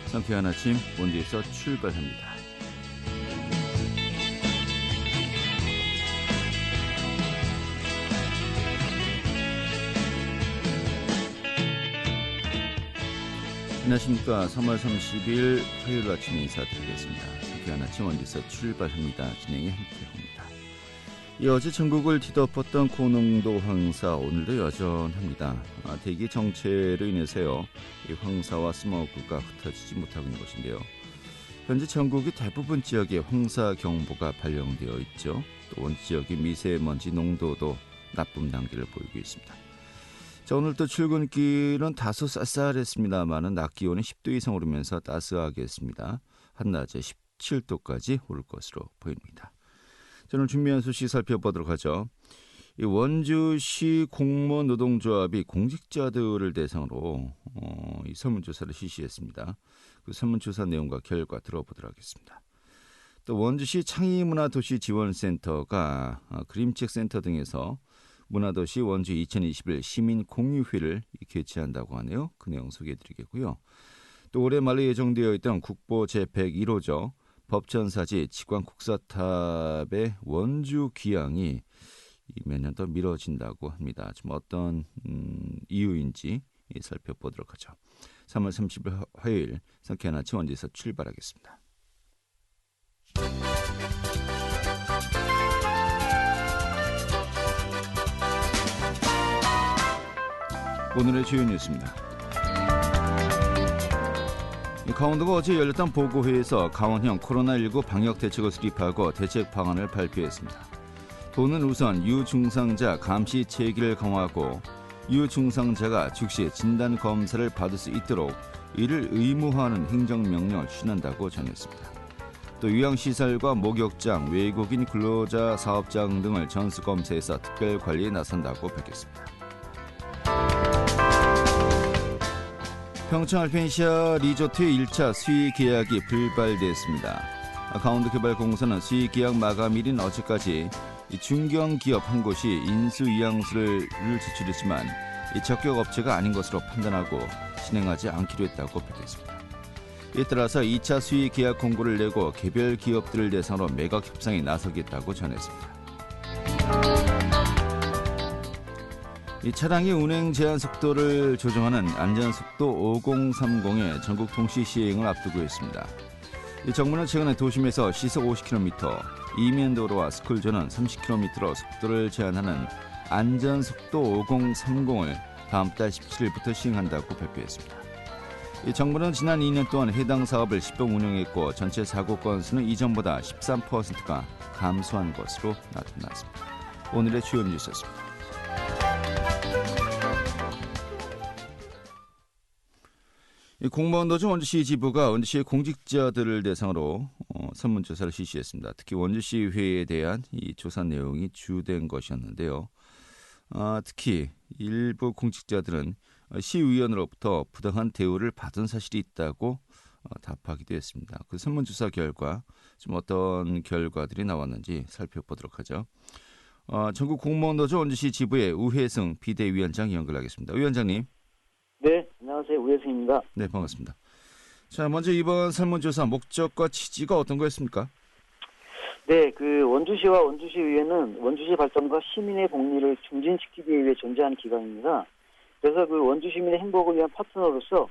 상쾌한 아침 원주에서 출발합니다. 안녕하십니까. 3월 30일 화요일 아침 인사드리겠습니다. 상쾌한 아침 원주에서 출발합니다. 진행의 한태호입니다. 어제 전국을 뒤덮었던 고농도 황사 오늘도 여전합니다. 대기 정체로 인해서요, 이 황사와 스모그가 흩어지지 못하고 있는 것인데요. 현재 전국의 대부분 지역에 황사 경보가 발령되어 있죠. 또 온 지역의 미세먼지 농도도 나쁨 단계를 보이고 있습니다. 자, 오늘 또 출근길은 다소 쌀쌀했습니다만 낮 기온이 10도 이상 오르면서 따스하겠습니다. 한낮에 17도까지 오를 것으로 보입니다. 오늘 준비한 소식 살펴보도록 하죠. 이 원주시 공무원 노동조합이 공직자들을 대상으로 이 설문조사를 실시했습니다. 그 설문조사 내용과 결과 들어보도록 하겠습니다. 또 원주시 창의문화도시지원센터가 그림책 센터 등에서 문화도시 원주 2021 시민공유회를 개최한다고 하네요. 그 내용 소개해드리겠고요. 또 올해 말로 예정되어 있던 국보 제101호죠. 법전사지 직관국사탑의 원주 귀향이 몇 년 더 미뤄진다고 합니다. 좀 어떤 이유인지 살펴보도록 하죠. 3월 30일 화요일 상쾌한 아침 원주에서 출발하겠습니다. 오늘의 주요 뉴스입니다. 강원도가 어제 열렸던 보고회에서 강원형 코로나19 방역 대책을 수립하고 대책 방안을 발표했습니다. 도는 우선 유증상자 감시 체계를 강화하고 유증상자가 즉시 진단검사를 받을 수 있도록 이를 의무화하는 행정명령을 추진한다고 전했습니다. 또 요양시설과 목욕장, 외국인 근로자 사업장 등을 전수검사해서 특별관리에 나선다고 밝혔습니다. 평창 알펜시아 리조트의 1차 수의 계약이 불발됐습니다. 강원도개발공사는 수의 계약 마감일인 어제까지 중견기업 한 곳이 인수위양서를 제출했지만 적격업체가 아닌 것으로 판단하고 진행하지 않기로 했다고 밝혔습니다. 이에 따라서 2차 수의 계약 공고를 내고 개별 기업들을 대상으로 매각 협상에 나서겠다고 전했습니다. 이 차량의 운행 제한 속도를 조정하는 안전속도 5030의 전국 동시 시행을 앞두고 있습니다. 이 정부는 최근에 도심에서 시속 50km, 이면도로와 스쿨존은 30km로 속도를 제한하는 안전속도 5030을 다음 달 17일부터 시행한다고 발표했습니다. 이 정부는 지난 2년 동안 해당 사업을 10번 운영했고 전체 사고 건수는 이전보다 13%가 감소한 것으로 나타났습니다. 오늘의 주요 뉴스였습니다. 공무원노조 원주시 지부가 원주시의 공직자들을 대상으로 설문조사를 실시했습니다. 특히 원주시회에 대한 이 조사 내용이 주된 것이었는데요. 특히 일부 공직자들은 시의원으로부터 부당한 대우를 받은 사실이 있다고 답하기도 했습니다. 그 설문조사 결과 좀 어떤 결과들이 나왔는지 살펴보도록 하죠. 전국 공무원노조 원주시 지부의 우혜승 비대위원장 연결하겠습니다. 위원장님. 네, 안녕하세요. 우혜승입니다. 네, 반갑습니다. 자, 먼저 이번 설문조사 목적과 취지가 어떤 거였습니까? 네, 원주시와 원주시의회는 원주시 발전과 시민의 복리를 증진시키기 위해 존재하는 기관입니다. 그래서 원주 시민의 행복을 위한 파트너로서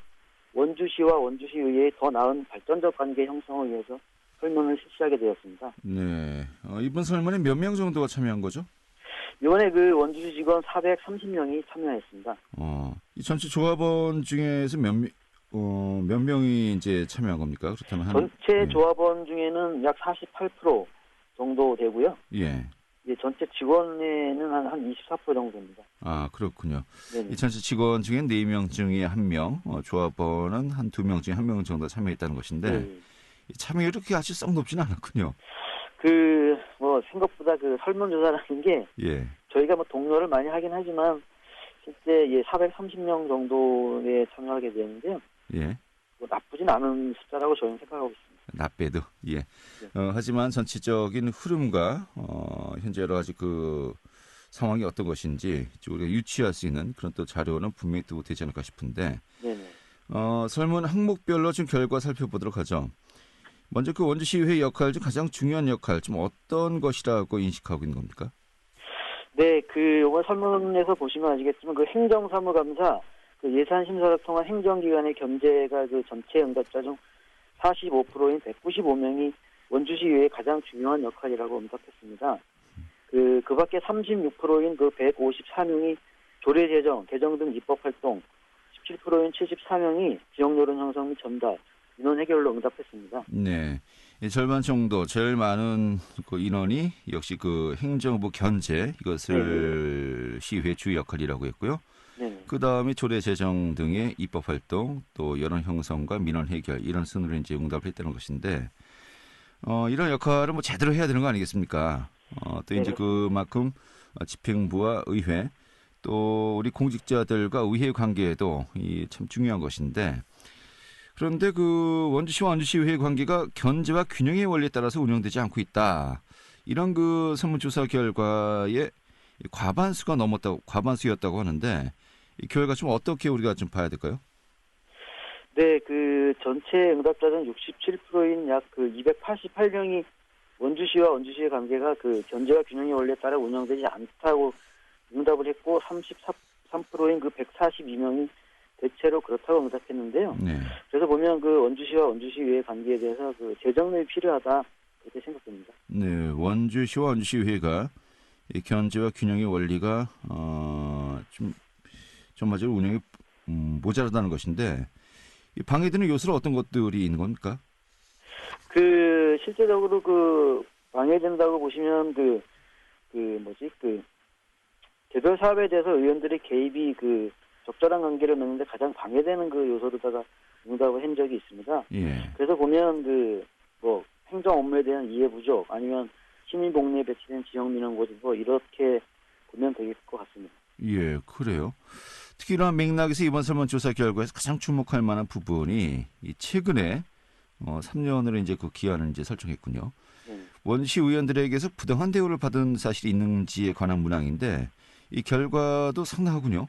원주시와 원주시의회의 더 나은 발전적 관계 형성을 위해서 설문을 실시하게 되었습니다. 네, 이번 설문에 몇 명 정도가 참여한 거죠? 이번에 원주시 직원 430명이 참여했습니다. 이 전체 조합원 중에서 몇 명이 이제 참여한 겁니까? 그렇다면 전체 조합원 중에는 약 48% 정도 되고요. 예. 전체 직원에는 한 24% 정도 됩니다. 아, 그렇군요. 네네. 이 전체 직원 중에 4명 중에 1명, 조합원은 한 2명 중에 1명 정도 참여했다는 것인데, 네. 참여율이 그렇게 아주 썩 높지는 않았군요. 생각보다 설문조사라는 게, 예. 저희가 동료를 많이 하긴 하지만, 실제 430명 정도에 참여하게 되는데요. 예. 나쁘진 않은 숫자라고 저희는 생각하고 있습니다. 나빼도, 예. 네. 하지만 전체적인 흐름과, 현재 여러 가지 상황이 어떤 것인지 우리가 유추할 수 있는 그런 또 자료는 분명히 또 되지 않을까 싶은데, 네네. 설문 항목별로 좀 결과 살펴보도록 하죠. 먼저 그 원주시의회 역할 중 가장 중요한 역할 좀 어떤 것이라고 인식하고 있는 겁니까? 네, 이번 설문에서 보시면 아시겠지만 그 행정사무감사, 그 예산심사를 통한 행정기관의 견제가 그 전체 응답자 중 45%인 195명이 원주시의회의 가장 중요한 역할이라고 응답했습니다. 그 밖에 36%인 그 154명이 조례 제정, 개정 등 입법활동, 17%인 74명이 지역여론 형성 및 전달, 민원 해결로 응답했습니다. 네. 이 절반 정도, 제일 많은 그 인원이 역시 그 행정부 견제, 이것을 시의회 주 역할이라고 했고요. 네. 그 다음에 조례 제정 등의 입법 활동, 또 여론 형성과 민원 해결, 이런 순으로 이제 응답을 했다는 것인데, 이런 역할을 뭐 제대로 해야 되는 거 아니겠습니까? 또 이제 그만큼 집행부와 의회, 또 우리 공직자들과 의회 관계에도 참 중요한 것인데, 그런데 그 원주시와 원주시의회 관계가 견제와 균형의 원리에 따라서 운영되지 않고 있다. 이런 그 설문조사 결과에 과반수였다고 하는데, 이 결과 좀 어떻게 우리가 좀 봐야 될까요? 네, 그 전체 응답자 중 67%인 약 그 288명이 원주시와 원주시의 관계가 그 견제와 균형의 원리에 따라 운영되지 않다고 응답을 했고 33%인 그 142명이 대체로 그렇다고 응답했는데요. 네. 그래서 보면 그 원주시와 원주시의회 관계에 대해서 그 재정립이 필요하다 그렇게 생각됩니다. 네, 원주시와 원주시의회가 이 견제와 균형의 원리가 좀 전반적으로 운영이 모자라다는 것인데 이 방해되는 요소는 어떤 것들이 있는 겁니까? 그 실제적으로 그 방해된다고 보시면 개별 사업에 대해서 의원들의 개입이 그 적절한 관계를 맺는데 가장 방해되는 그 요소로다가 응답을 한 적이 있습니다. 예. 그래서 보면 행정 업무에 대한 이해 부족 아니면 시민 복리에 배치된 지역 민원 고집 이렇게 보면 되겠을 것 같습니다. 예, 그래요. 특히 이러한 맥락에서 이번 설문조사 결과에서 가장 주목할 만한 부분이 이 최근에 3년으로 이제 그 기한을 이제 설정했군요. 원시 의원들에게서 부당한 대우를 받은 사실이 있는지에 관한 문항인데 이 결과도 상당하군요.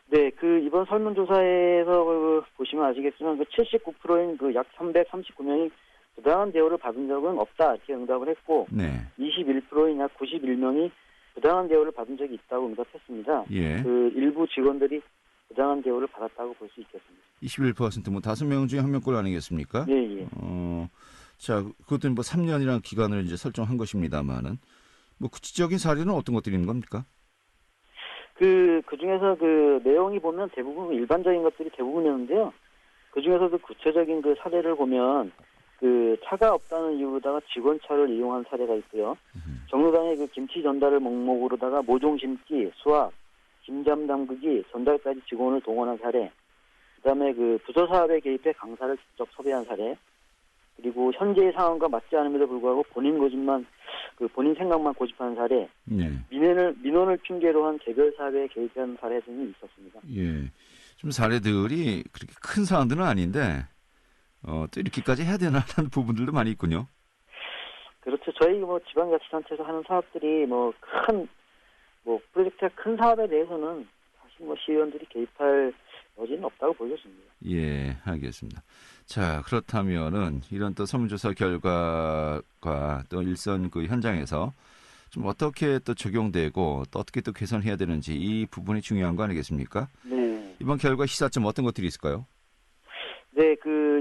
네, 그 이번 설문조사에서 보시면 아시겠지만 그 79%인 그 약 339명이 부당한 대우를 받은 적은 없다 이렇게 응답을 했고, 네. 21%인 약 91명이 부당한 대우를 받은 적이 있다고 응답했습니다. 예. 그 일부 직원들이 부당한 대우를 받았다고 볼 수 있겠습니다. 21% 뭐 5명 중에 1명꼴 아니겠습니까? 예, 예. 자, 그것도 뭐 3년이라는 기간을 이제 설정한 것입니다만은 뭐 구체적인 사례는 어떤 것들이 있는 겁니까? 그 중에서 그 내용이 보면 대부분 일반적인 것들이 대부분이었는데요. 그 중에서도 구체적인 그 사례를 보면 그 차가 없다는 이유로다가 직원차를 이용한 사례가 있고요. 정로당의 그 김치 전달을 목록으로다가 모종 심기, 수확, 김잠 담그기, 전달까지 직원을 동원한 사례. 그다음에 그 부서 사업에 개입해 강사를 직접 섭외한 사례. 그리고 현재의 상황과 맞지 않음에도 불구하고 본인 생각만 고집하는 사례. 네. 민원을 핑계로 한 개별 사업에 개입한 사례 등이 있었습니다. 예. 좀 사례들이 그렇게 큰 사안들은 아닌데 또 이렇게까지 해야 되나 하는 부분들도 많이 있군요. 그렇죠. 저희 지방자치단체에서 하는 사업들이 프로젝트가 큰 사업에 대해서는 사실 시의원들이 개입할 여지는 없다고 보여집니다. 예, 알겠습니다. 자, 그렇다면은 이런 또 설문조사 결과가 또 일선 그 현장에서 좀 어떻게 또 적용되고 또 어떻게 또 개선해야 되는지 이 부분이 중요한 거 아니겠습니까? 네. 이번 결과 시사점 어떤 것들이 있을까요? 네,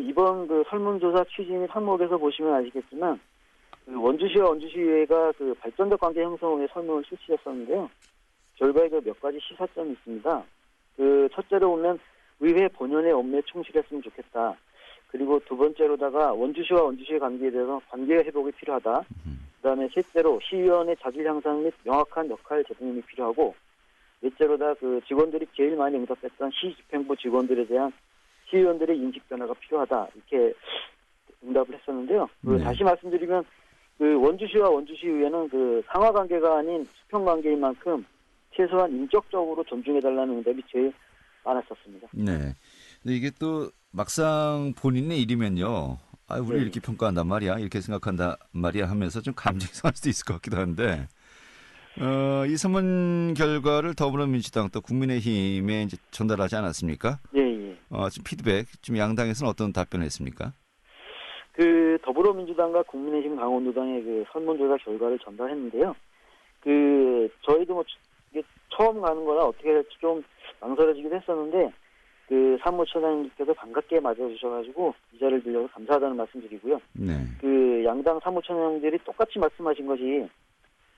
이번 설문조사 취지 및 항목에서 보시면 아시겠지만 원주시와 원주시의회가 발전적 관계 형성에 설문을 실시했었는데요. 결과에 몇 가지 시사점이 있습니다. 첫째로 보면 의회 본연의 업무에 충실했으면 좋겠다. 그리고 두 번째로다가 원주시와 원주시의 관계에 대해서 관계 회복이 필요하다. 그다음에 셋째로 시의원의 자질 향상 및 명확한 역할 재분임이 필요하고, 넷째로다 직원들이 제일 많이 응답했던 시집행부 직원들에 대한 시의원들의 인식 변화가 필요하다. 이렇게 응답을 했었는데요. 네. 다시 말씀드리면 원주시와 원주시의회는 상하 관계가 아닌 수평 관계인 만큼 최소한 인격적으로 존중해달라는 응답이 제일 많았었습니다. 네. 근데 이게 또 막상 본인의 일이면요. 우리 이렇게 평가한단 말이야. 이렇게 생각한단 말이야 하면서 좀 감정이 상할 수도 있을 것 같기도 한데, 이 설문 결과를 더불어민주당 또 국민의힘에 이제 전달하지 않았습니까? 예, 예. 지금 피드백, 지금 양당에서는 어떤 답변을 했습니까? 그 더불어민주당과 국민의힘 강원도당의 그 설문조사 결과를 전달했는데요. 그 저희도 뭐 이게 처음 가는 거라 어떻게 될지 좀 망설여지기도 했었는데 그 사무처장님께서 반갑게 맞아주셔가지고 이 자리를 빌려서 감사하다는 말씀드리고요. 네. 그 양당 사무처장들이 똑같이 말씀하신 것이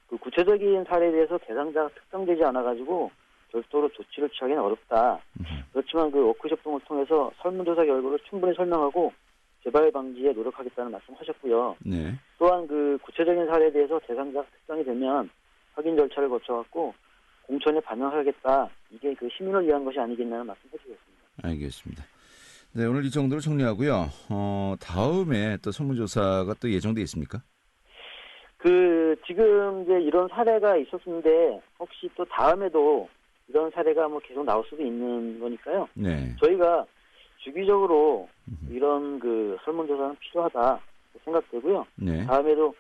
그 구체적인 사례에 대해서 대상자가 특정되지 않아가지고 별도로 조치를 취하기는 어렵다. 그렇지만 그 워크숍 등을 통해서 설문조사 결과를 충분히 설명하고 재발 방지에 노력하겠다는 말씀하셨고요. 네. 또한 그 구체적인 사례에 대해서 대상자가 특정이 되면 확인 절차를 거쳐갖고 공천에 반영하겠다. 이게 그 시민을 위한 것이 아니겠냐는 말씀해주셨습니다. 알겠습니다. 네, 오늘 이 정도로 정리하고요. 다음에 또 설문조사가 또 예정돼 있습니까? 그 지금 이제 이런 사례가 있었는데 혹시 또 다음에도 이런 사례가 뭐 계속 나올 수도 있는 거니까요. 네. 저희가 주기적으로 이런 그 설문조사는 필요하다 생각되고요. 네. 다음에도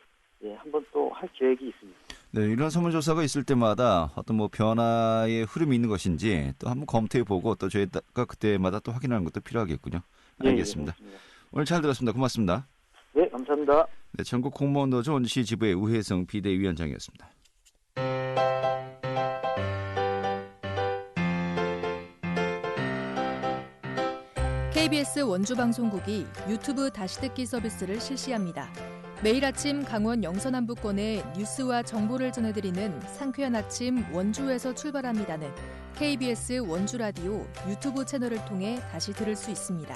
한번 또 할 계획이 있습니다. 네, 이런 설문조사가 있을 때마다 어떤 뭐 변화의 흐름이 있는 것인지 또 한번 검토해보고 또 저희가 그때마다 또 확인하는 것도 필요하겠군요. 알겠습니다. 예, 오늘 잘 들었습니다. 고맙습니다. 네, 감사합니다. 네, 전국 공무원노조 원주시 지부의 우혜성 비대위원장이었습니다. KBS 원주방송국이 유튜브 다시 듣기 서비스를 실시합니다. 매일 아침 강원 영서남부권의 뉴스와 정보를 전해드리는 상쾌한 아침 원주에서 출발합니다는 KBS 원주라디오 유튜브 채널을 통해 다시 들을 수 있습니다.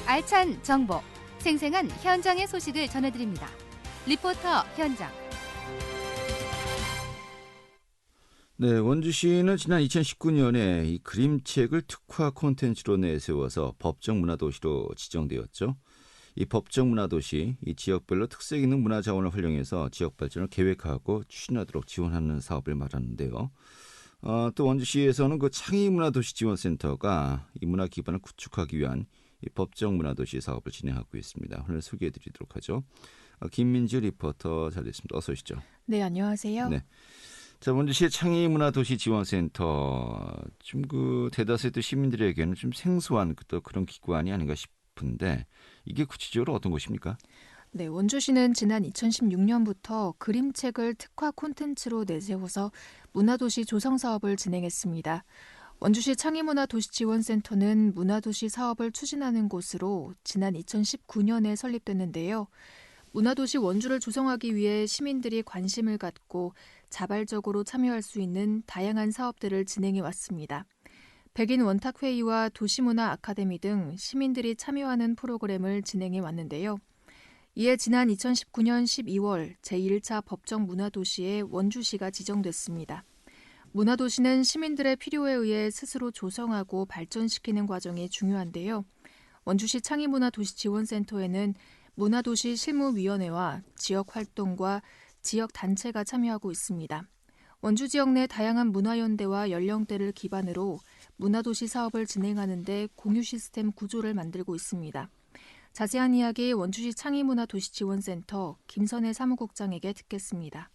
알찬 정보, 생생한 현장의 소식을 전해드립니다. 리포터 현장. 네, 원주시는 지난 2019년에 이 그림책을 특화 콘텐츠로 내세워서 법정 문화도시로 지정되었죠. 이 법정 문화도시, 이 지역별로 특색 있는 문화자원을 활용해서 지역 발전을 계획하고 추진하도록 지원하는 사업을 말하는데요. 또 원주시에서는 그 창의문화도시 지원센터가 이 문화 기반을 구축하기 위한 이 법정 문화도시 사업을 진행하고 있습니다. 오늘 소개해드리도록 하죠. 김민주 리포터 자리했습니다. 어서 오시죠. 네, 안녕하세요. 네. 자, 원주시의 창의문화도시 지원센터, 좀 그 대다수의 또 시민들에게는 좀 생소한 또 그런 기관이 아닌가 싶은데 이게 구체적으로 어떤 곳입니까? 네, 원주시는 지난 2016년부터 그림책을 특화 콘텐츠로 내세워서 문화도시 조성 사업을 진행했습니다. 원주시 창의문화도시지원센터는 문화도시 사업을 추진하는 곳으로 지난 2019년에 설립됐는데요. 문화도시 원주를 조성하기 위해 시민들이 관심을 갖고 자발적으로 참여할 수 있는 다양한 사업들을 진행해 왔습니다. 백인 원탁회의와 도시문화 아카데미 등 시민들이 참여하는 프로그램을 진행해 왔는데요. 이에 지난 2019년 12월 제1차 법정 문화도시에 원주시가 지정됐습니다. 문화도시는 시민들의 필요에 의해 스스로 조성하고 발전시키는 과정이 중요한데요. 원주시 창의문화도시지원센터에는 문화도시 실무위원회와 지역활동과 지역단체가 참여하고 있습니다. 원주 지역 내 다양한 문화연대와 연령대를 기반으로 문화도시 사업을 진행하는 데 공유 시스템 구조를 만들고 있습니다. 자세한 이야기 원주시 창의문화도시지원센터 김선혜 사무국장에게 듣겠습니다.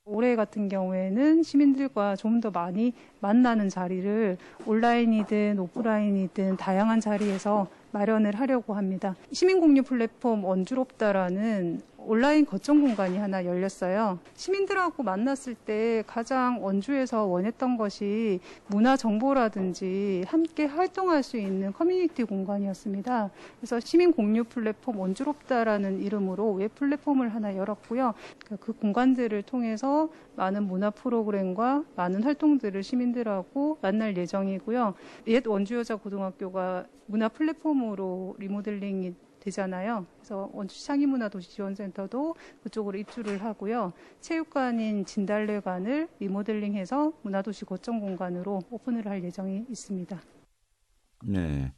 올해 같은 경우에는 시민들과 좀 더 많이 만나는 자리를 온라인이든 오프라인이든 다양한 자리에서 마련을 하려고 합니다. 시민공유 플랫폼 원주롭다라는 온라인 거점 공간이 하나 열렸어요. 시민들하고 만났을 때 가장 원주에서 원했던 것이 문화 정보라든지 함께 활동할 수 있는 커뮤니티 공간이었습니다. 그래서 시민 공유 플랫폼 원주롭다라는 이름으로 웹 플랫폼을 하나 열었고요. 그 공간들을 통해서 많은 문화 프로그램과 많은 활동들을 시민들하고 만날 예정이고요. 옛 원주여자고등학교가 문화 플랫폼으로 리모델링이 되잖아요. 그래서 원주시 창의문화도시지원센터도 그쪽으로 입주를 하고요. 체육관인 진달래관을 리모델링해서 문화도시 거점 공간으로 오픈을 할 예정이 있습니다. 네.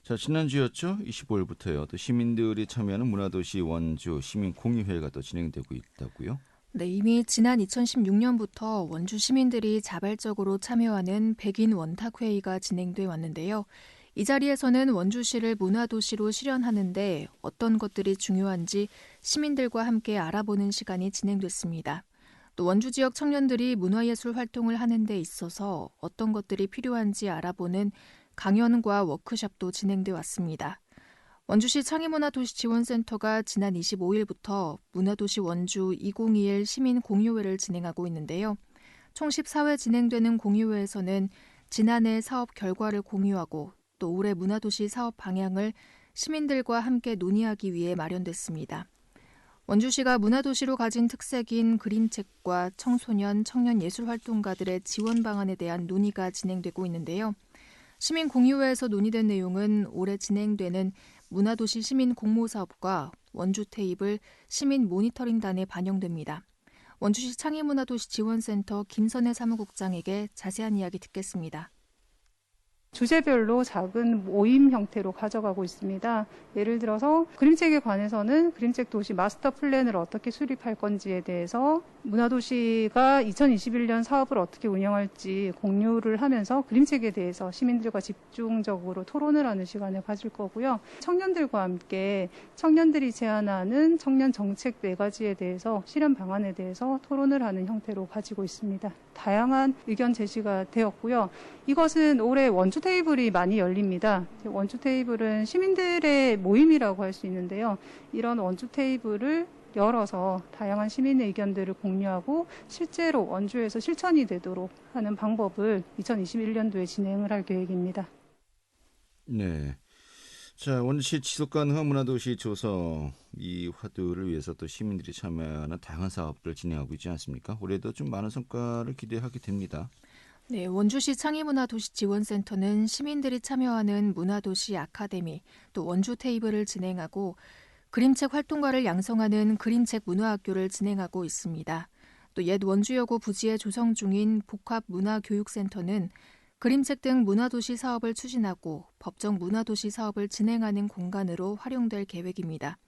자, 지난주였죠. 25일부터요. 또 시민들이 참여하는 문화도시 원주 시민공유회가 또 진행되고 있다고요? 네, 이미 지난 2016년부터 원주 시민들이 자발적으로 참여하는 백인 원탁회의가 진행돼 왔는데요. 이 자리에서는 원주시를 문화도시로 실현하는데 어떤 것들이 중요한지 시민들과 함께 알아보는 시간이 진행됐습니다. 또 원주 지역 청년들이 문화예술 활동을 하는 데 있어서 어떤 것들이 필요한지 알아보는 강연과 워크숍도 진행돼 왔습니다. 원주시 창의문화도시지원센터가 지난 25일부터 문화도시 원주 2021 시민 공유회를 진행하고 있는데요. 총 14회 진행되는 공유회에서는 지난해 사업 결과를 공유하고 또 올해 문화도시 사업 방향을 시민들과 함께 논의하기 위해 마련됐습니다. 원주시가 문화도시로 가진 특색인 그림책과 청소년, 청년 예술활동가들의 지원 방안에 대한 논의가 진행되고 있는데요. 시민 공유회에서 논의된 내용은 올해 진행되는 문화도시 시민 공모사업과 원주 테이블 시민 모니터링단에 반영됩니다. 원주시 창의문화도시지원센터 김선혜 사무국장에게 자세한 이야기 듣겠습니다. 주제별로 작은 모임 형태로 가져가고 있습니다. 예를 들어서 그림책에 관해서는 그림책 도시 마스터 플랜을 어떻게 수립할 건지에 대해서 문화도시가 2021년 사업을 어떻게 운영할지 공유를 하면서 그림책에 대해서 시민들과 집중적으로 토론을 하는 시간을 가질 거고요. 청년들과 함께 청년들이 제안하는 청년 정책 4가지에 대해서 실현 방안에 대해서 토론을 하는 형태로 가지고 있습니다. 다양한 의견 제시가 되었고요. 이것은 올해 원주 테이블이 많이 열립니다. 원주 테이블은 시민들의 모임이라고 할 수 있는데요. 이런 원주 테이블을 열어서 다양한 시민의 의견들을 공유하고 실제로 원주에서 실천이 되도록 하는 방법을 2021년도에 진행을 할 계획입니다. 네. 자, 원주시 지속가능한 문화도시 조성 이 화두를 위해서 또 시민들이 참여하는 다양한 사업들을 진행하고 있지 않습니까? 올해도 좀 많은 성과를 기대하게 됩니다. 네, 원주시 창의문화도시지원센터는 시민들이 참여하는 문화도시 아카데미, 또 원주 테이블을 진행하고 그림책 활동가를 양성하는 그림책 문화학교를 진행하고 있습니다. 또 옛 원주여고 부지에 조성 중인 복합문화교육센터는 그림책 등 문화도시 사업을 추진하고 법정 문화도시 사업을 진행하는 공간으로 활용될 계획입니다.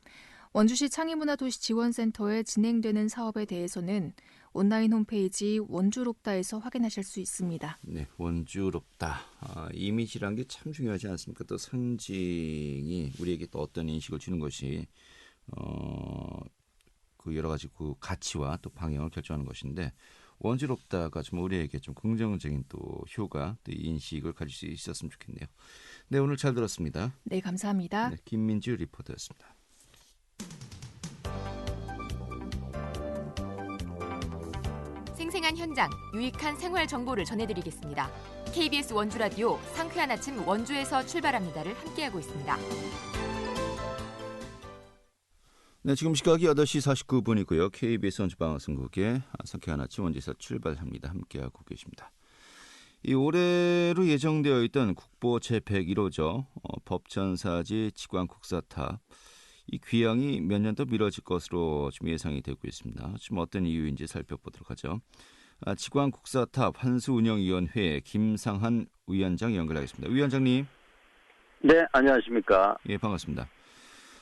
원주시 창의문화도시지원센터에 진행되는 사업에 대해서는 온라인 홈페이지 원주롭다에서 확인하실 수 있습니다. 네, 원주롭다. 이미지란 게 참 중요하지 않습니까? 또 상징이 우리에게 또 어떤 인식을 주는 것이 그 여러 가지 그 가치와 또 방향을 결정하는 것인데 원주롭다가 좀 우리에게 좀 긍정적인 또 효과, 또 인식을 가질 수 있었으면 좋겠네요. 네, 오늘 잘 들었습니다. 네, 감사합니다. 네, 김민주 리포터였습니다. 생생한 현장, 유익한 생활 정보를 전해드리겠습니다. KBS 원주라디오 상쾌한 아침 원주에서 출발합니다를 함께하고 있습니다. 네, 지금 시각이 8시 49분이고요. KBS 원주방송국의 상쾌한 아침 원주에서 출발합니다. 함께하고 계십니다. 이 올해로 예정되어 있던 국보 제101호죠. 법천사지 직관국사탑. 이 귀향이 몇 년 더 미뤄질 것으로 지금 예상이 되고 있습니다. 지금 어떤 이유인지 살펴보도록 하죠. 직관국사탑 환수운영위원회 김상한 위원장 연결하겠습니다. 위원장님. 네, 안녕하십니까. 예, 반갑습니다.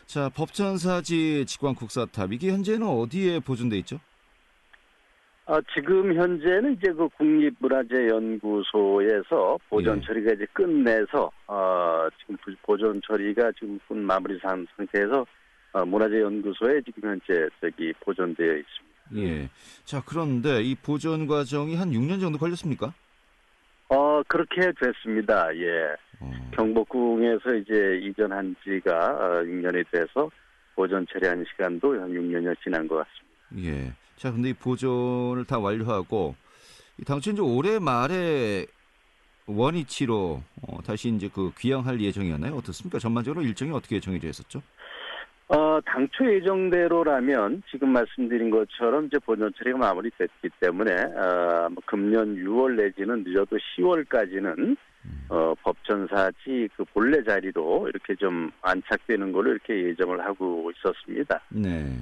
자, 법천사지 직관국사탑 이게 현재는 어디에 보존돼 있죠? 지금 현재는 이제 그 국립문화재연구소에서 보존 처리가 이제 끝내서 지금 보존 처리가 지금 마무리한 상태에서 문화재연구소에 지금 현재 보존되어 있습니다. 예. 자, 그런데 이 보존 과정이 한 6년 정도 걸렸습니까? 그렇게 됐습니다. 예. 경복궁에서 이제 이전한 지가 6년이 돼서 보존 처리한 시간도 한 6년이 지난 것 같습니다. 예. 자, 근데 이 보존을 다 완료하고 당초 이제 올해 말에 원위치로 다시 이제 그 귀향할 예정이었나요? 어떻습니까? 전반적으로 일정이 어떻게 정해져 있었죠? 당초 예정대로라면 지금 말씀드린 것처럼 이제 보존 처리가 마무리됐기 때문에 금년 6월 내지는 늦어도 10월까지는 법천사지 그 본래 자리로 이렇게 좀 안착되는 걸로 이렇게 예정을 하고 있었습니다. 네.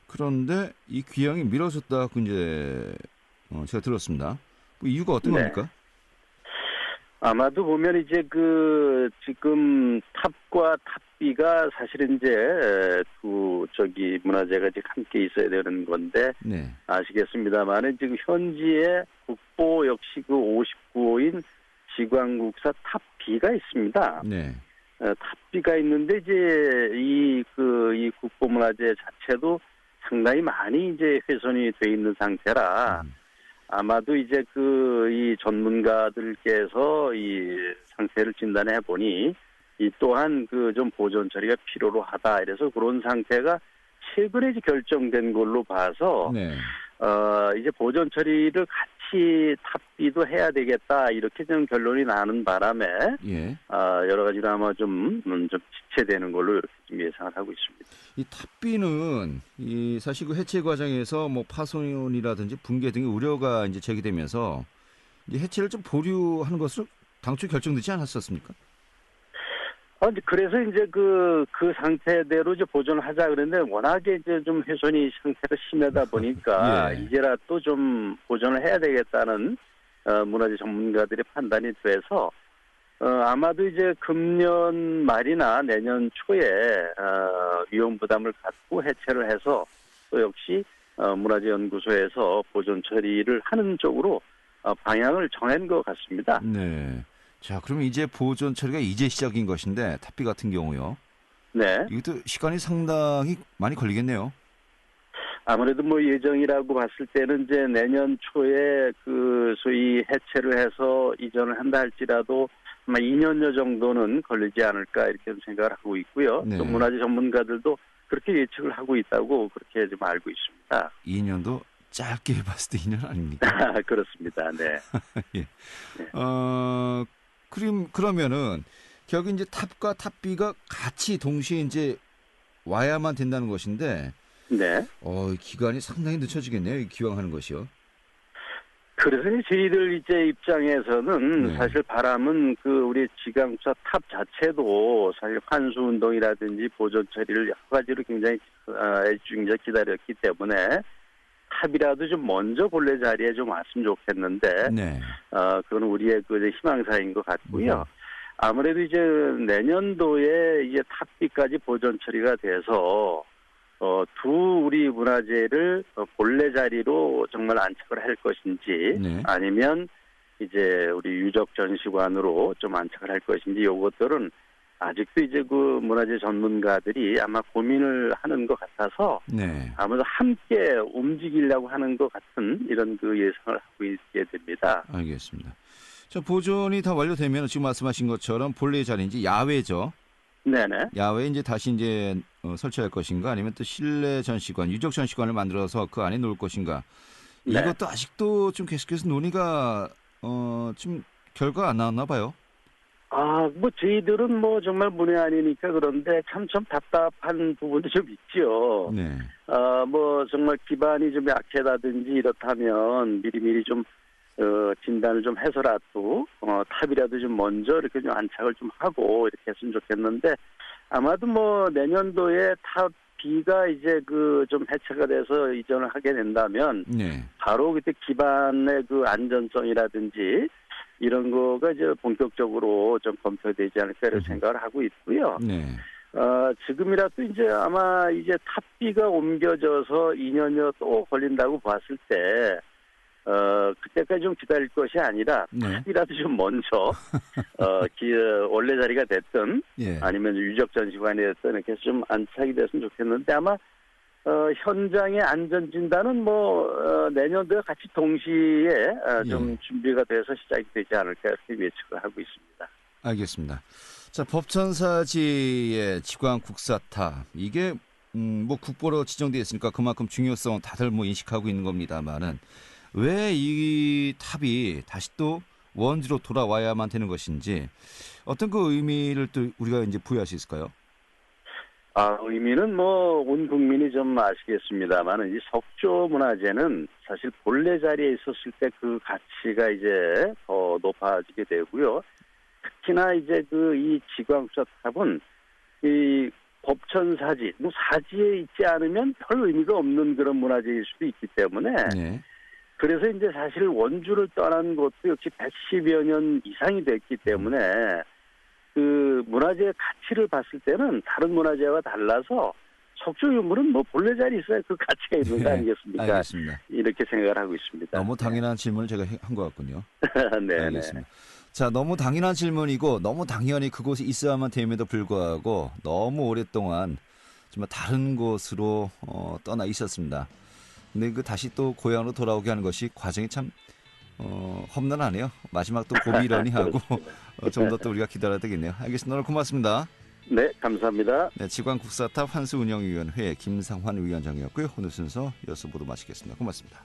그런데 이 귀향이 미뤄졌다고 이제 제가 들었습니다. 그 이유가 어떤 겁니까? 아마도 보면 이제 그 지금 탑과 탑비가 사실은 이제 문화재가 지금 함께 있어야 되는 건데 아시겠습니다만은 지금 현지의 국보 역시 그 59호인 지광국사 탑B가 있습니다. 네. 탑B가 있는데 이제 이 국보문화재 자체도 상당히 많이 이제 훼손이 돼 있는 상태라 아마도 이제 이 전문가들께서 이 상태를 진단해 보니 이 또한 좀 보존 처리가 필요로 하다. 이래서 그런 상태가 최근에 이제 결정된 걸로 봐서 네. 이제 보존 처리를 같이 탑B도 해야 되겠다 이렇게 좀 결론이 나는 바람에 예. 여러 가지로 아마 좀 지체되는 걸로 이렇게 좀 예상을 하고 있습니다. 이 탑B는 이 사실 그 해체 과정에서 뭐 파손이라든지 붕괴 등의 우려가 이제 제기되면서 이 해체를 좀 보류하는 것으로 당초 결정되지 않았었습니까? 그래서 이제 그 상태대로 이제 보존을 하자 그랬는데 워낙에 이제 좀 훼손이 상태가 심하다 보니까 예. 이제라도 좀 보존을 해야 되겠다는 문화재 전문가들의 판단이 돼서 아마도 이제 금년 말이나 내년 초에 위험 부담을 갖고 해체를 해서 또 역시 문화재연구소에서 보존 처리를 하는 쪽으로 방향을 정한 것 같습니다. 네. 자, 그러면 이제 보존 처리가 이제 시작인 것인데 탑B 같은 경우요. 네. 이것도 시간이 상당히 많이 걸리겠네요. 아무래도 뭐 예정이라고 봤을 때는 이제 내년 초에 소위 해체를 해서 이전을 한다 할지라도 아마 2년여 정도는 걸리지 않을까 이렇게 생각을 하고 있고요. 네. 또 문화재 전문가들도 그렇게 예측을 하고 있다고 그렇게 좀 알고 있습니다. 2년도 짧게 봤을 때 2년 아닙니까? 그렇습니다. 네. 예. 네. 그러면은 결국 이제 탑과 탑B가 같이 동시에 이제 와야만 된다는 것인데, 네. 기간이 상당히 늦춰지겠네요. 이 기왕하는 것이요. 그래서 저희들 이제 입장에서는 네. 사실 바람은 우리 지광사 탑 자체도 사실 환수 운동이라든지 보존 처리를 여러 가지로 굉장히 기다렸기 때문에 탑이라도 좀 먼저 본래 자리에 좀 왔으면 좋겠는데, 네. 그건 우리의 희망사인 것 같고요. 아무래도 이제 내년도에 이제 탑B까지 보존 처리가 돼서 두 우리 문화재를 본래 자리로 정말 안착을 할 것인지, 네. 아니면 이제 우리 유적 전시관으로 좀 안착을 할 것인지, 요것들은 아직도 이제 문화재 전문가들이 아마 고민을 하는 것 같아서 네. 아무래도 함께 움직이려고 하는 것 같은 이런 예상을 하고 있게 됩니다. 알겠습니다. 자, 보존이 다 완료되면 지금 말씀하신 것처럼 본래 자리인지 야외죠. 네네. 야외에 이제 다시 이제 설치할 것인가, 아니면 또 실내 전시관, 유적 전시관을 만들어서 그 안에 놓을 것인가. 네. 이것도 아직도 좀 계속해서 논의가 지금 결과가 안 나왔나 봐요. 저희들은 정말 문외 아니니까 그런데 참 답답한 부분도 좀 있죠. 네. 정말 기반이 좀 약하다든지 이렇다면 미리미리 좀 진단을 좀 해서라도 탑이라도 좀 먼저 이렇게 좀 안착을 좀 하고 이렇게 했으면 좋겠는데, 아마도 내년도에 탑B가 이제 좀 해체가 돼서 이전을 하게 된다면 네. 바로 그때 기반의 안전성이라든지 이런 거가 이제 본격적으로 좀 검토되지 않을까 이런 생각을 하고 있고요. 네. 지금이라도 이제 아마 이제 탑B가 옮겨져서 2년여 또 걸린다고 봤을 때, 그때까지 좀 기다릴 것이 아니라 네. 탑이라도 좀 먼저, 원래 자리가 됐든, 예. 아니면 유적 전시관이 됐든 이렇게 좀 안착이 됐으면 좋겠는데, 아마 현장의 안전 진단은 내년도에 같이 동시에 좀 준비가 돼서 시작이 되지 않을까 이렇게 예측을 하고 있습니다. 알겠습니다. 자, 법천사지의 지광국사탑, 이게 국보로 지정되어 있으니까 그만큼 중요성 다들 인식하고 있는 겁니다만은, 왜 이 탑이 다시 또 원지로 돌아와야만 되는 것인지, 어떤 의미를 또 우리가 이제 부여할 수 있을까요? 의미는 온 국민이 좀 아시겠습니다만, 이 석조 문화재는 사실 본래 자리에 있었을 때 그 가치가 이제 더 높아지게 되고요. 특히나 이제 이 지광국사탑은 이 법천사지, 사지에 있지 않으면 별 의미가 없는 그런 문화재일 수도 있기 때문에, 네. 그래서 이제 사실 원주를 떠난 것도 역시 110여 년 이상이 됐기 때문에 문화재의 가치를 봤을 때는 다른 문화재와 달라서 석조 유물은 본래 자리에 있어야 그 가치가 있는 거 아니겠습니까? 알겠습니다. 이렇게 생각을 하고 있습니다. 너무 당연한 질문을 제가 한 것 같군요. 네. 알겠습니다. 자, 너무 당연한 질문이고 너무 당연히 그곳에 있어야만 됨에도 불구하고 너무 오랫동안 정말 다른 곳으로 떠나 있었습니다. 근데 그 다시 또 고향으로 돌아오게 하는 것이 과정이 참 험난하네요. 마지막 또 고비러니 하고 좀 더 또 우리가 기다려야 되겠네요. 알겠습니다. 오늘 고맙습니다. 네, 감사합니다. 네, 지관국사탑 환수운영위원회 김상환 위원장이었고요. 오늘 순서 이어서 모두 마치겠습니다. 고맙습니다.